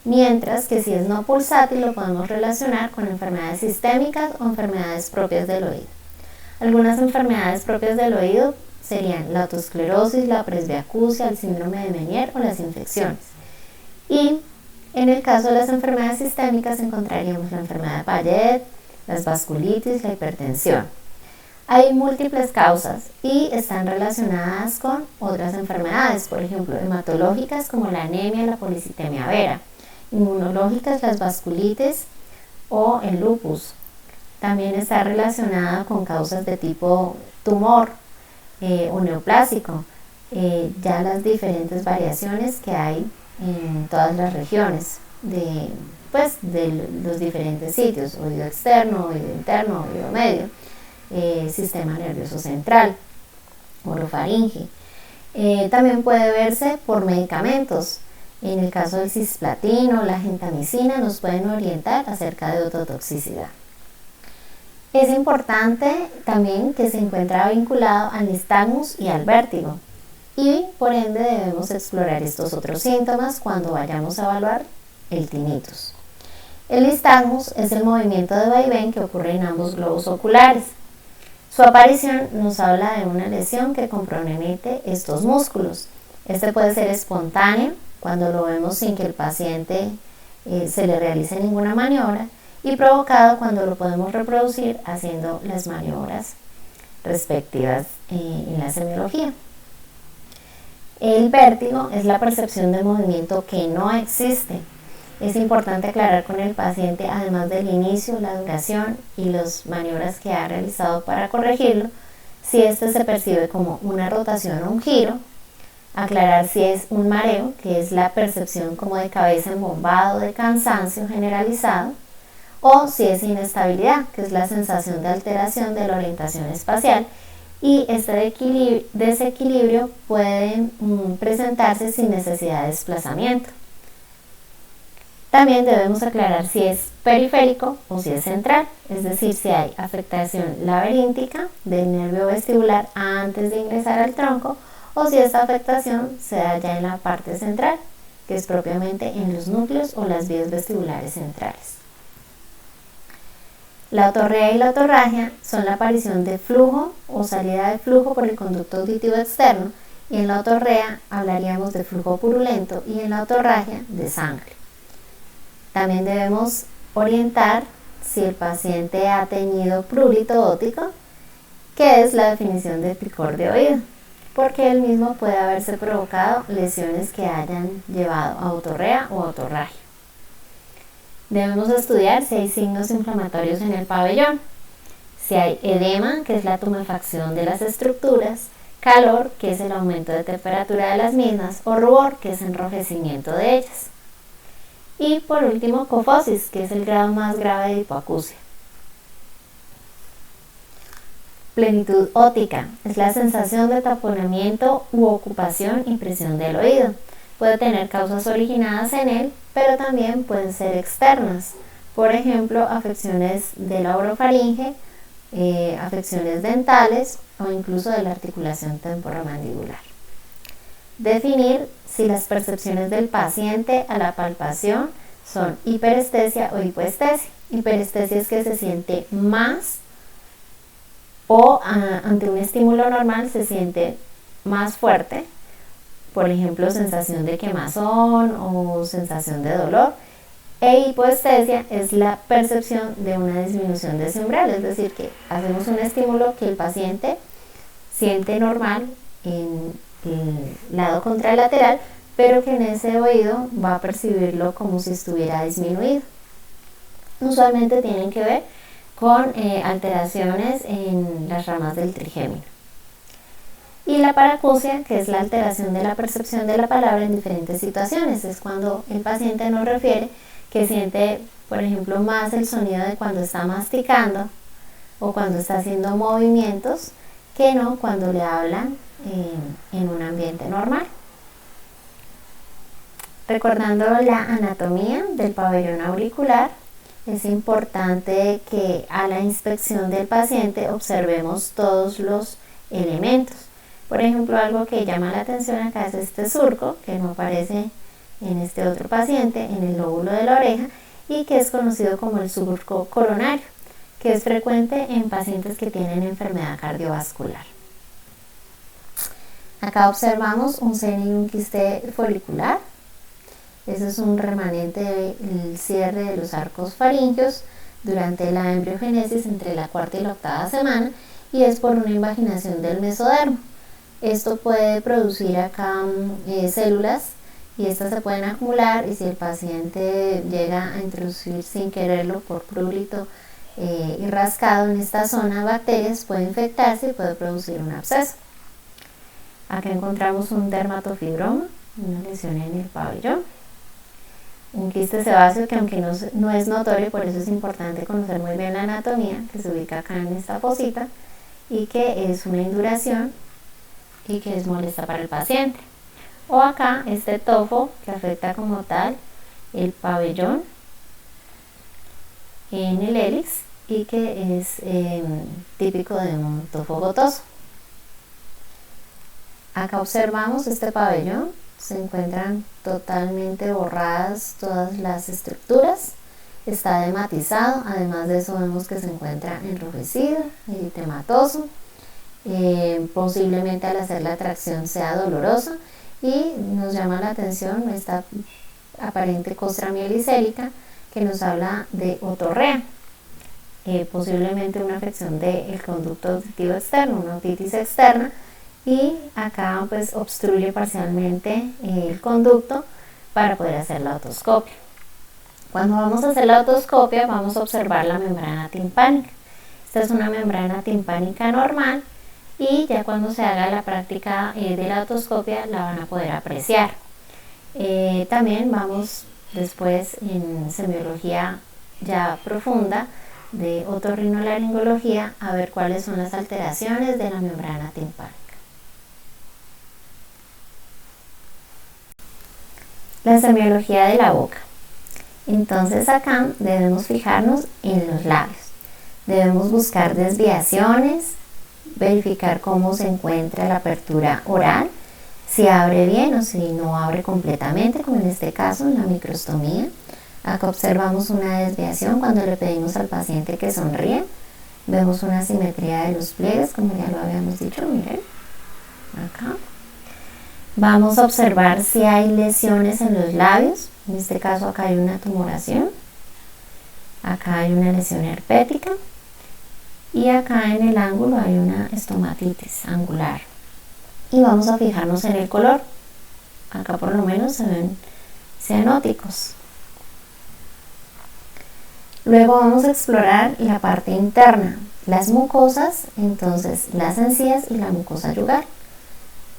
mientras que si es no pulsátil lo podemos relacionar con enfermedades sistémicas o enfermedades propias del oído. Algunas enfermedades propias del oído serían la otosclerosis, la presbiacusia, el síndrome de Meniere o las infecciones. Y en el caso de las enfermedades sistémicas encontraríamos la enfermedad de Payet, las vasculitis, la hipertensión. Hay múltiples causas y están relacionadas con otras enfermedades, por ejemplo, hematológicas como la anemia, la policitemia vera, inmunológicas, las vasculitis o el lupus. También está relacionada con causas de tipo tumor o neoplásico, ya las diferentes variaciones que hay en todas las regiones de los diferentes sitios, oído externo, oído interno, oído medio. Sistema nervioso central, orofaringe. También puede verse por medicamentos. En el caso del cisplatino, la gentamicina nos pueden orientar acerca de ototoxicidad. Es importante también que se encuentra vinculado al nistagmus y al vértigo y por ende debemos explorar estos otros síntomas cuando vayamos a evaluar el tinnitus. El nistagmus es el movimiento de vaivén que ocurre en ambos globos oculares. Su aparición nos habla de una lesión que compromete estos músculos. Este puede ser espontáneo, cuando lo vemos sin que el paciente se le realice ninguna maniobra, y provocado cuando lo podemos reproducir haciendo las maniobras respectivas en la semiología. El vértigo es la percepción de movimiento que no existe. Es importante aclarar con el paciente, además del inicio, la duración y las maniobras que ha realizado para corregirlo, si este se percibe como una rotación o un giro, aclarar si es un mareo, que es la percepción como de cabeza embombada o de cansancio generalizado, o si es inestabilidad, que es la sensación de alteración de la orientación espacial, y este desequilibrio puede presentarse sin necesidad de desplazamiento. También debemos aclarar si es periférico o si es central, es decir, si hay afectación laberíntica del nervio vestibular antes de ingresar al tronco o si esta afectación se da ya en la parte central, que es propiamente en los núcleos o las vías vestibulares centrales. La otorrea y la otorragia son la aparición de flujo o salida de flujo por el conducto auditivo externo, y en la otorrea hablaríamos de flujo purulento y en la otorragia de sangre. También debemos orientar si el paciente ha tenido prurito óptico, que es la definición de picor de oído, porque el mismo puede haberse provocado lesiones que hayan llevado a otorrea o otorragia. Debemos estudiar si hay signos inflamatorios en el pabellón, si hay edema, que es la tumefacción de las estructuras, calor, que es el aumento de temperatura de las mismas, o rubor, que es enrojecimiento de ellas. Y por último, cofosis, que es el grado más grave de hipoacusia. Plenitud óptica es la sensación de taponamiento u ocupación y presión del oído. Puede tener causas originadas en él, pero también pueden ser externas. Por ejemplo, afecciones de la orofaringe, afecciones dentales o incluso de la articulación temporomandibular. Definir si las percepciones del paciente a la palpación son hiperestesia o hipoestesia. Hiperestesia es que se siente más o ante un estímulo normal se siente más fuerte, por ejemplo, sensación de quemazón o sensación de dolor. E hipoestesia es la percepción de una disminución de ese umbral, es decir, que hacemos un estímulo que el paciente siente normal en el lado contralateral, pero que en ese oído va a percibirlo como si estuviera disminuido. Usualmente tienen que ver con alteraciones en las ramas del trigémino. Y la paracusia, que es la alteración de la percepción de la palabra en diferentes situaciones, es cuando el paciente nos refiere que siente, por ejemplo, más el sonido de cuando está masticando o cuando está haciendo movimientos que no cuando le hablan en un ambiente normal. Recordando la anatomía del pabellón auricular, es importante que a la inspección del paciente observemos todos los elementos. Por ejemplo, algo que llama la atención acá es este surco, que no aparece en este otro paciente, en el lóbulo de la oreja, y que es conocido como el surco coronario, que es frecuente en pacientes que tienen enfermedad cardiovascular. Acá observamos un seno y un quiste folicular. Ese es un remanente del cierre de los arcos faringios durante la embriogénesis entre la cuarta y la octava semana, y es por una invaginación del mesodermo. Esto puede producir acá células, y estas se pueden acumular, y si el paciente llega a introducir sin quererlo por prurito y rascado en esta zona, bacterias, puede infectarse y puede producir un absceso. Acá encontramos un dermatofibroma, una lesión en el pabellón. Un quiste sebáceo que aunque no es notorio, por eso es importante conocer muy bien la anatomía, que se ubica acá en esta fosita y que es una induración y que es molesta para el paciente. O acá este tofo que afecta como tal el pabellón en el hélix y que es típico de un tofo gotoso. Acá observamos este pabellón. Se encuentran totalmente borradas todas las estructuras, está edematizado, además de eso vemos que se encuentra enrojecido, eritematoso, posiblemente al hacer la tracción sea dolorosa, y nos llama la atención esta aparente costra mielicérica que nos habla de otorrea, posiblemente una afección del conducto auditivo externo, una otitis externa, y acá pues obstruye parcialmente el conducto para poder hacer la otoscopia. Cuando vamos a hacer la otoscopia vamos a observar la membrana timpánica. Esta es una membrana timpánica normal y ya cuando se haga la práctica de la otoscopia la van a poder apreciar. También vamos después en semiología ya profunda de otorrinolaringología a ver cuáles son las alteraciones de la membrana timpánica. La semiología de la boca. Entonces acá debemos fijarnos en los labios. Debemos buscar desviaciones, verificar cómo se encuentra la apertura oral, si abre bien o si no abre completamente, como en este caso en la microstomía. Acá observamos una desviación cuando le pedimos al paciente que sonríe. Vemos una simetría de los pliegues, como ya lo habíamos dicho, miren, acá. Vamos a observar si hay lesiones en los labios. En este caso acá hay una tumoración, acá hay una lesión herpética y acá en el ángulo hay una estomatitis angular. Y vamos a fijarnos en el color. Acá por lo menos se ven cianóticos. Luego vamos a explorar la parte interna, las mucosas, entonces las encías y la mucosa yugal.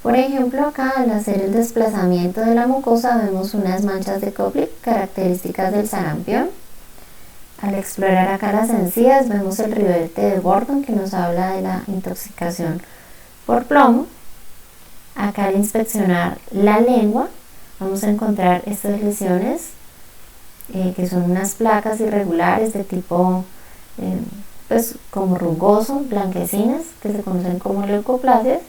Por ejemplo, acá al hacer el desplazamiento de la mucosa vemos unas manchas de Koplik características del sarampión. Al explorar acá las encías vemos el ribete de Gordon que nos habla de la intoxicación por plomo. Acá al inspeccionar la lengua vamos a encontrar estas lesiones que son unas placas irregulares de tipo pues como rugoso, blanquecinas, que se conocen como leucoplasias.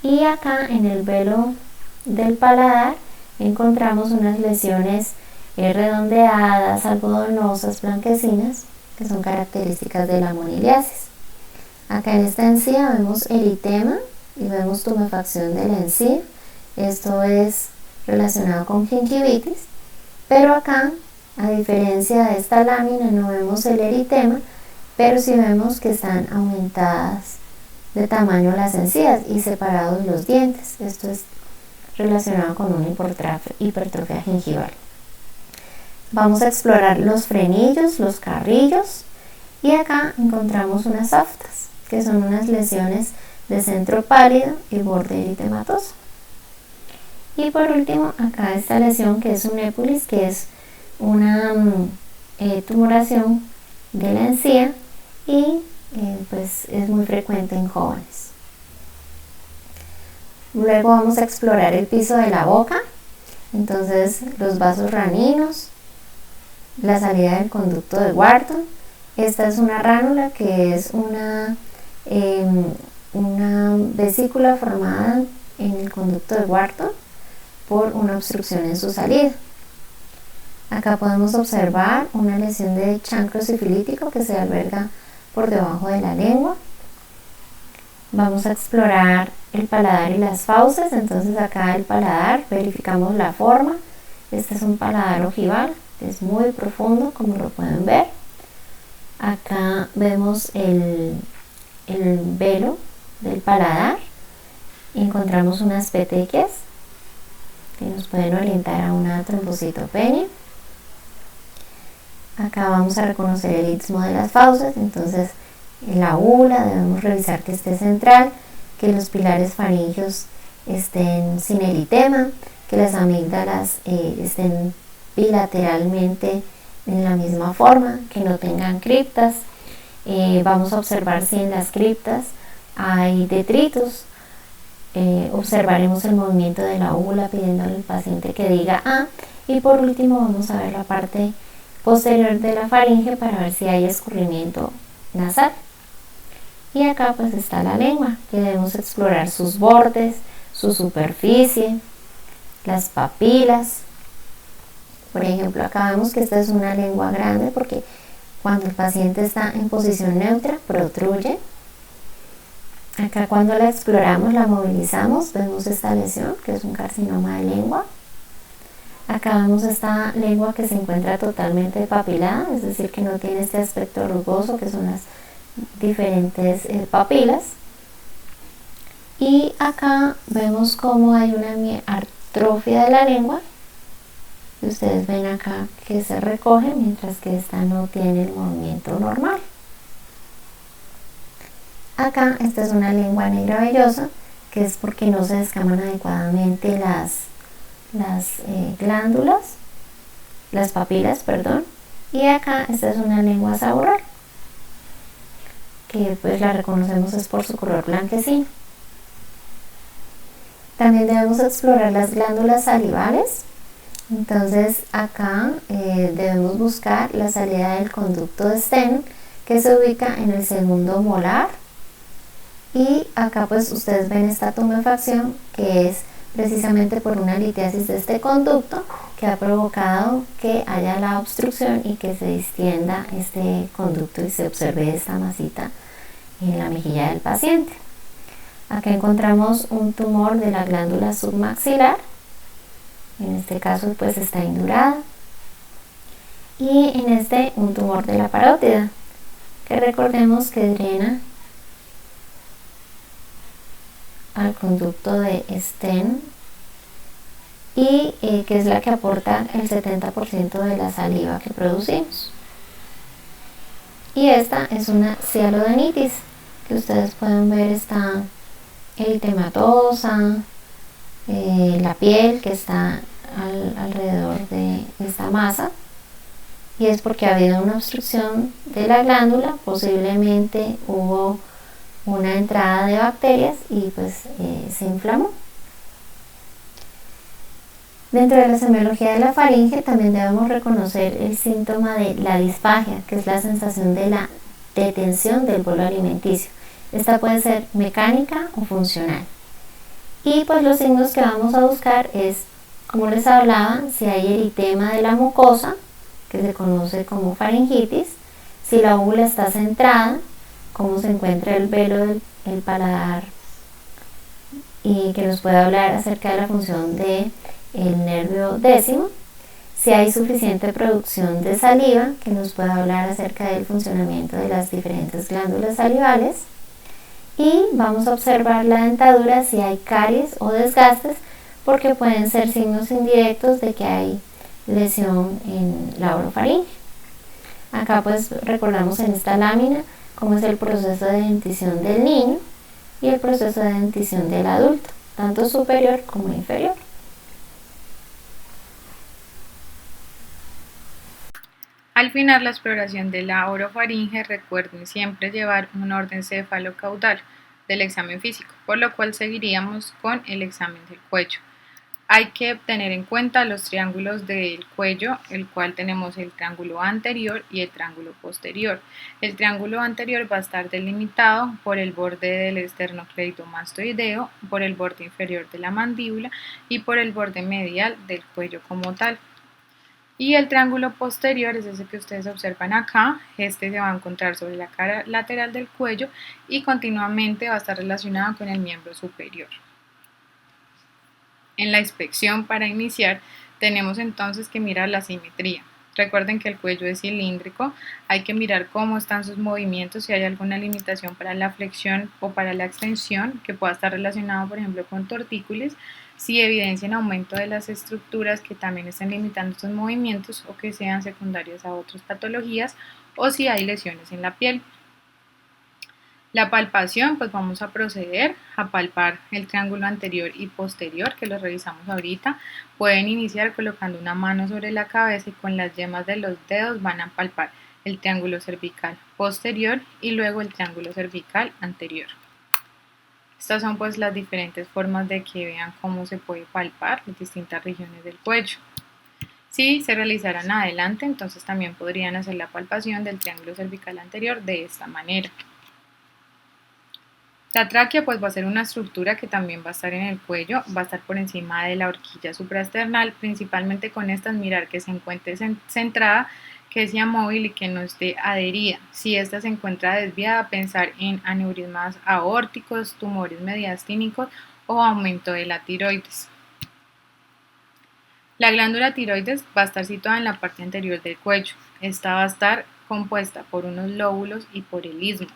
Y acá en el velo del paladar encontramos unas lesiones redondeadas, algodonosas, blanquecinas, que son características de la moniliasis. Acá en esta encía vemos eritema y vemos tumefacción de la encía. Esto es relacionado con gingivitis, pero acá, a diferencia de esta lámina, no vemos el eritema, pero sí vemos que están aumentadas de tamaño las encías y separados los dientes. Esto es relacionado con una hipertrofia gingival. Vamos a explorar los frenillos, los carrillos y acá encontramos unas aftas, que son unas lesiones de centro pálido y borde eritematoso. Y por último, acá esta lesión que es un épulis, que es una tumoración de la encía y pues es muy frecuente en jóvenes. Luego vamos a explorar el piso de la boca, entonces los vasos raninos, la salida del conducto de Wharton. Esta es una ránula que es una vesícula formada en el conducto de Wharton por una obstrucción en su salida. Acá podemos observar una lesión de chancro sifilítico que se alberga por debajo de la lengua. Vamos a explorar el paladar y las fauces. Entonces acá el paladar, verificamos la forma. Este es un paladar ojival, que es muy profundo, como lo pueden ver. Acá vemos el velo del paladar. Encontramos unas petequias que nos pueden orientar a una trombocitopenia. Acá vamos a reconocer el istmo de las fauces, entonces en la úvula debemos revisar que esté central, que los pilares faringeos estén sin eritema, que las amígdalas estén bilateralmente en la misma forma, que no tengan criptas. Vamos a observar si en las criptas hay detritos. Observaremos el movimiento de la úvula pidiendo al paciente que diga A. Y por último vamos a ver la parte posterior de la faringe para ver si hay escurrimiento nasal. Y acá pues está la lengua, que debemos explorar sus bordes, su superficie, las papilas. Por ejemplo, acá vemos que esta es una lengua grande porque cuando el paciente está en posición neutra protruye. Acá cuando la exploramos, la movilizamos, vemos esta lesión que es un carcinoma de lengua. Acá vemos esta lengua que se encuentra totalmente papilada, es decir, que no tiene este aspecto rugoso que son las diferentes papilas. Y acá vemos cómo hay una atrofia de la lengua. que ustedes ven acá que se recoge, mientras que esta no tiene el movimiento normal. Acá esta es una lengua negra vellosa, que es porque no se descaman adecuadamente las glándulas, las papilas, perdón. Y acá esta es una lengua saboral, que pues la reconocemos es por su color blanquecino. También debemos explorar las glándulas salivales. Entonces acá debemos buscar la salida del conducto de Sten, que se ubica en el segundo molar. Y acá pues ustedes ven esta tumefacción, que es precisamente por una litiasis de este conducto que ha provocado que haya la obstrucción y que se distienda este conducto y se observe esta masita en la mejilla del paciente. Acá encontramos un tumor de la glándula submaxilar, en este caso pues está indurada, y en este un tumor de la parótida, que recordemos que drena al conducto de Sten y que es la que aporta el 70% de la saliva que producimos. Y esta es una cialodenitis, que ustedes pueden ver está eritematosa, la piel que está alrededor de esta masa, y es porque ha habido una obstrucción de la glándula, posiblemente hubo una entrada de bacterias y pues se inflamó. Dentro de la semiología de la faringe también debemos reconocer el síntoma de la disfagia, que es la sensación de la detención del bolo alimenticio. Esta puede ser mecánica o funcional. Y pues los signos que vamos a buscar es, como les hablaba, si hay eritema de la mucosa, que se conoce como faringitis, si la úvula está centrada, cómo se encuentra el velo del paladar, y que nos puede hablar acerca de la función del nervio décimo, si hay suficiente producción de saliva, que nos puede hablar acerca del funcionamiento de las diferentes glándulas salivales, y vamos a observar la dentadura si hay caries o desgastes, porque pueden ser signos indirectos de que hay lesión en la orofaringe. Acá pues recordamos en esta lámina cómo es el proceso de dentición del niño y el proceso de dentición del adulto, tanto superior como inferior. Al final la exploración de la orofaringe, recuerden siempre llevar un orden cefalocaudal del examen físico, por lo cual seguiríamos con el examen del cuello. Hay que tener en cuenta los triángulos del cuello, el cual tenemos el triángulo anterior y el triángulo posterior. El triángulo anterior va a estar delimitado por el borde del esternocleidomastoideo, por el borde inferior de la mandíbula y por el borde medial del cuello como tal. Y el triángulo posterior es ese que ustedes observan acá. Este se va a encontrar sobre la cara lateral del cuello y continuamente va a estar relacionado con el miembro superior. En la inspección, para iniciar, tenemos entonces que mirar la simetría. Recuerden que el cuello es cilíndrico, hay que mirar cómo están sus movimientos, si hay alguna limitación para la flexión o para la extensión, que pueda estar relacionado, por ejemplo, con tortícolis, si evidencian aumento de las estructuras que también estén limitando estos movimientos o que sean secundarias a otras patologías, o si hay lesiones en la piel. La palpación, pues vamos a proceder a palpar el triángulo anterior y posterior, que lo revisamos ahorita. Pueden iniciar colocando una mano sobre la cabeza y con las yemas de los dedos van a palpar el triángulo cervical posterior y luego el triángulo cervical anterior. Estas son pues las diferentes formas de que vean cómo se puede palpar las distintas regiones del cuello. Si se realizaran adelante, entonces también podrían hacer la palpación del triángulo cervical anterior de esta manera. La tráquea pues va a ser una estructura que también va a estar en el cuello, va a estar por encima de la horquilla supraesternal, principalmente con estas mirar que se encuentre centrada, que sea móvil y que no esté adherida. Si esta se encuentra desviada, pensar en aneurismas aórticos, tumores mediastínicos o aumento de la tiroides. La glándula tiroides va a estar situada en la parte anterior del cuello. Esta va a estar compuesta por unos lóbulos y por el istmo.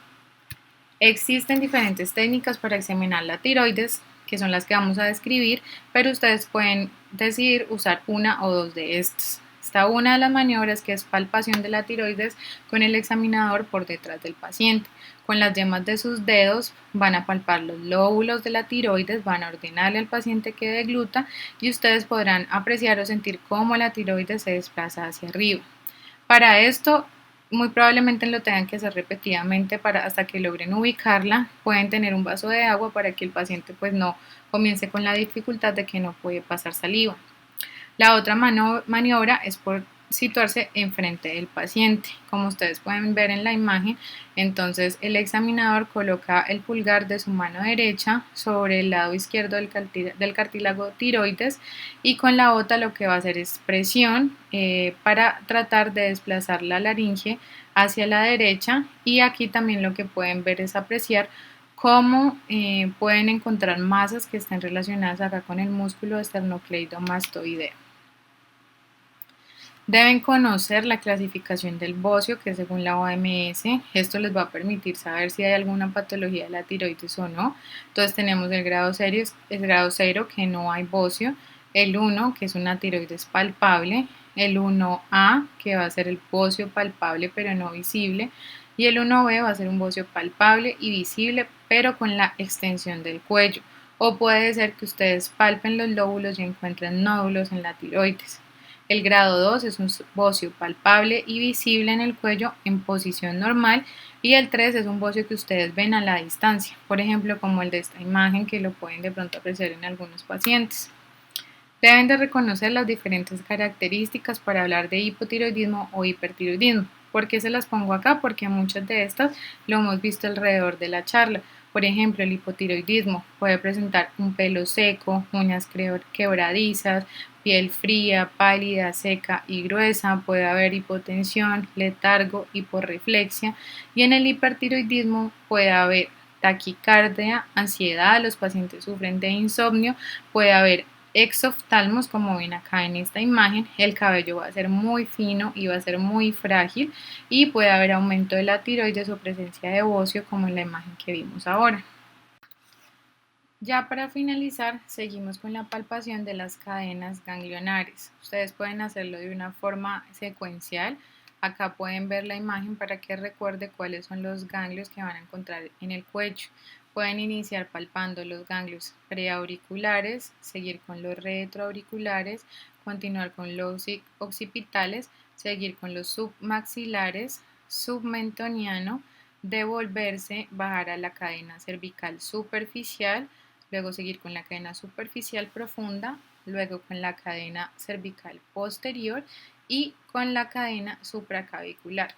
Existen diferentes técnicas para examinar la tiroides, que son las que vamos a describir, pero ustedes pueden decidir usar una o dos de estas. Está una de las maniobras, que es palpación de la tiroides con el examinador por detrás del paciente. Con las yemas de sus dedos van a palpar los lóbulos de la tiroides, van a ordenarle al paciente que degluta y ustedes podrán apreciar o sentir cómo la tiroides se desplaza hacia arriba. Para esto, muy probablemente lo tengan que hacer repetidamente hasta que logren ubicarla. Pueden tener un vaso de agua para que el paciente pues no comience con la dificultad de que no puede pasar saliva. La otra maniobra es por situarse enfrente del paciente. Como ustedes pueden ver en la imagen, entonces el examinador coloca el pulgar de su mano derecha sobre el lado izquierdo del cartílago tiroides y con la otra lo que va a hacer es presión para tratar de desplazar la laringe hacia la derecha, y aquí también lo que pueden ver es apreciar cómo pueden encontrar masas que estén relacionadas acá con el músculo esternocleidomastoideo. Deben conocer la clasificación del bocio, que es según la OMS. Esto les va a permitir saber si hay alguna patología de la tiroides o no. Entonces tenemos el grado 0, que no hay bocio, el 1, que es una tiroides palpable, el 1A, que va a ser el bocio palpable pero no visible, y el 1B va a ser un bocio palpable y visible pero con la extensión del cuello. O puede ser que ustedes palpen los lóbulos y encuentren nódulos en la tiroides. El grado 2 es un bocio palpable y visible en el cuello en posición normal, y el 3 es un bocio que ustedes ven a la distancia, por ejemplo como el de esta imagen, que lo pueden de pronto apreciar en algunos pacientes. Deben de reconocer las diferentes características para hablar de hipotiroidismo o hipertiroidismo. ¿Por qué se las pongo acá? Porque muchas de estas lo hemos visto alrededor de la charla. Por ejemplo, el hipotiroidismo puede presentar un pelo seco, uñas quebradizas, piel fría, pálida, seca y gruesa, puede haber hipotensión, letargo, hiporreflexia, y en el hipertiroidismo puede haber taquicardia, ansiedad, los pacientes sufren de insomnio, puede haber exoftalmos, como ven acá en esta imagen, el cabello va a ser muy fino y va a ser muy frágil, y puede haber aumento de la tiroides o presencia de bocio, como en la imagen que vimos ahora. Ya para finalizar, seguimos con la palpación de las cadenas ganglionares. Ustedes pueden hacerlo de una forma secuencial. Acá pueden ver la imagen para que recuerde cuáles son los ganglios que van a encontrar en el cuello. Pueden iniciar palpando los ganglios preauriculares, seguir con los retroauriculares, continuar con los occipitales, seguir con los submaxilares, submentoniano, devolverse, bajar a la cadena cervical superficial, luego seguir con la cadena superficial profunda, luego con la cadena cervical posterior y con la cadena supraclavicular.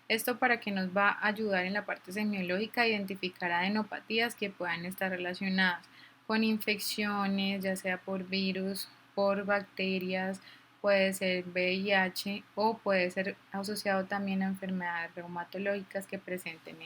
Esto para que nos va a ayudar en la parte semiológica a identificar adenopatías que puedan estar relacionadas con infecciones, ya sea por virus, por bacterias, puede ser VIH o puede ser asociado también a enfermedades reumatológicas que presenten